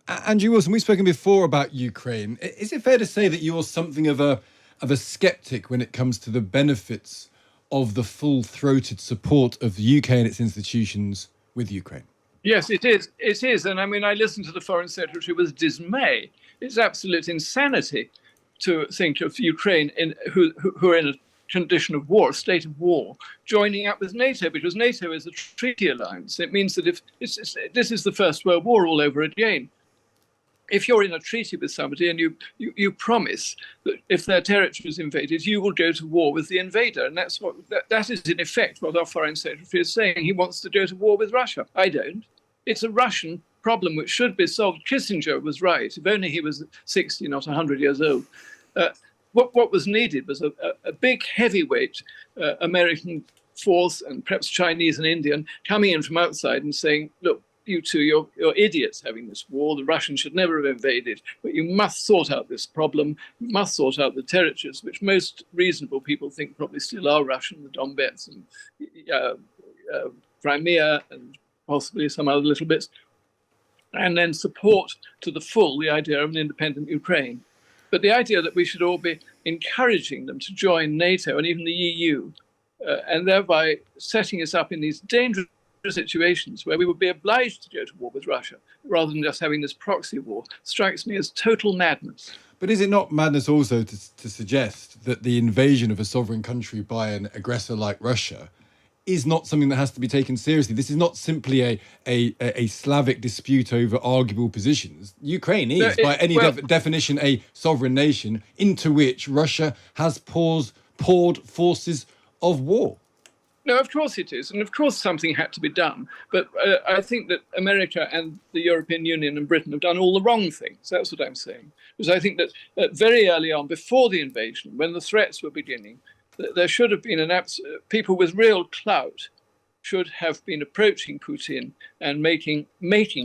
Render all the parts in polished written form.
Andrew Wilson, we've spoken before about Ukraine. Is it fair to say that you're something of a skeptic when it comes to the benefits of the full-throated support of the UK and its institutions with Ukraine? Yes, it is. It is. And I mean, I listened to the Foreign Secretary with dismay. It's absolute insanity to think of Ukraine who are in a condition of war, a state of war, joining up with NATO, because NATO is a treaty alliance. It means that if this is the First World War all over again. If you're in a treaty with somebody and you promise that if their territory is invaded, you will go to war with the invader. And that's that is in effect what our Foreign Secretary is saying. He wants to go to war with Russia. I don't. It's a Russian problem which should be solved. Kissinger was right. If only he was 60, not 100 years old. What was needed was a big heavyweight American force, and perhaps Chinese and Indian, coming in from outside and saying, look, you two, you're idiots having this war. The Russians should never have invaded, but you must sort out this problem. You must sort out the territories, which most reasonable people think probably still are Russian, the Donbass and Crimea and possibly some other little bits, and then support to the full the idea of an independent Ukraine. But the idea that we should all be encouraging them to join NATO and even the EU, and thereby setting us up in these dangerous situations where we would be obliged to go to war with Russia rather than just having this proxy war, strikes me as total madness. But is it not madness also to suggest that the invasion of a sovereign country by an aggressor like Russia is not something that has to be taken seriously? This is not simply a Slavic dispute over arguable positions. Ukraine is, by any definition, a sovereign nation into which Russia has poured forces of war. No, of course it is. And of course something had to be done. But I think that America and the European Union and Britain have done all the wrong things. That's what I'm saying. Because I think that very early on, before the invasion, when the threats were beginning, there should have been people with real clout should have been approaching Putin and making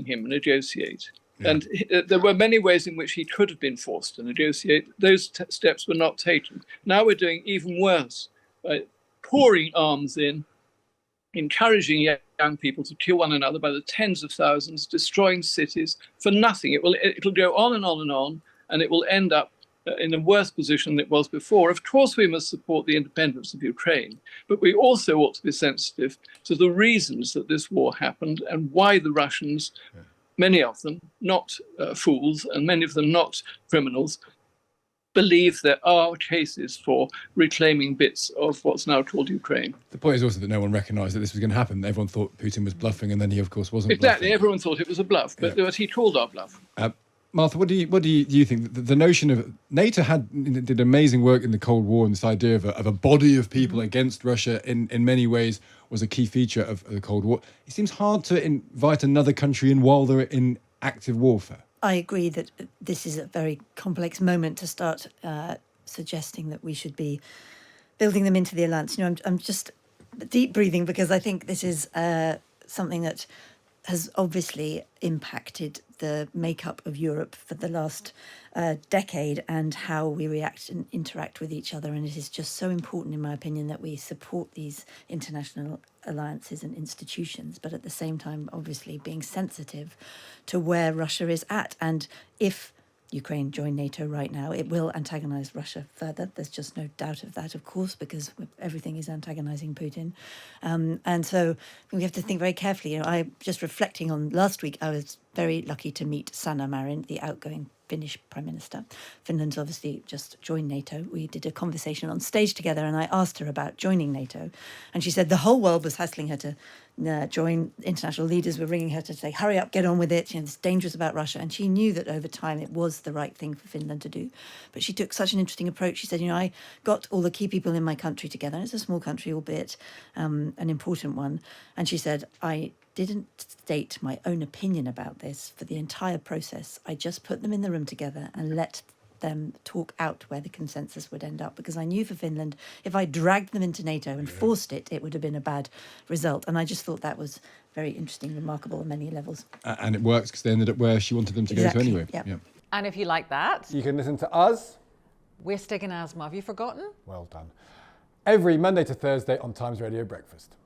him negotiate. Yeah. And there were many ways in which he could have been forced to negotiate. Those steps were not taken. Now we're doing even worse. Pouring arms in, encouraging young people to kill one another by the tens of thousands, destroying cities for nothing. It'll go on and on and on, and it will end up in a worse position than it was before. Of course, we must support the independence of Ukraine, but we also ought to be sensitive to the reasons that this war happened and why the Russians, many of them not fools and many of them not criminals, believe there are cases for reclaiming bits of what's now called Ukraine. The point is also that no one recognised that this was going to happen. Everyone thought Putin was bluffing, and then he, of course, wasn't. Exactly, bluffing. Everyone thought it was a bluff, but he called our bluff. Martha, what do you think? The notion of NATO did amazing work in the Cold War, and this idea of a body of people against Russia in many ways was a key feature of the Cold War. It seems hard to invite another country in while they're in active warfare. I agree that this is a very complex moment to start suggesting that we should be building them into the alliance. You know, I'm just deep breathing because I think this is something that has obviously impacted the makeup of Europe for the last decade and how we react and interact with each other. And it is just so important, in my opinion, that we support these international alliances and institutions, but at the same time, obviously, being sensitive to where Russia is at. And if Ukraine join NATO right now, it will antagonise Russia further. There's just no doubt of that, of course, because everything is antagonising Putin. And so we have to think very carefully. You know, I just reflecting on last week, I was very lucky to meet Sanna Marin, the outgoing Finnish Prime Minister. Finland's obviously just joined NATO. We did a conversation on stage together and I asked her about joining NATO. And she said the whole world was hassling her to join. International leaders were ringing her to say, hurry up, get on with it. You know, it's dangerous about Russia. And she knew that over time it was the right thing for Finland to do. But she took such an interesting approach. She said, you know, I got all the key people in my country together. And it's a small country, albeit an important one. And she said, I didn't state my own opinion about this for the entire process. I just put them in the room together and let them talk out where the consensus would end up, because I knew for Finland, if I dragged them into NATO and forced it, it would have been a bad result. And I just thought that was very interesting, remarkable on many levels. And it works because they ended up where she wanted them to go to anyway. Yep. Yeah. And if you like that, you can listen to us. We're Stig and Asma. Have you forgotten? Well done. Every Monday to Thursday on Times Radio Breakfast.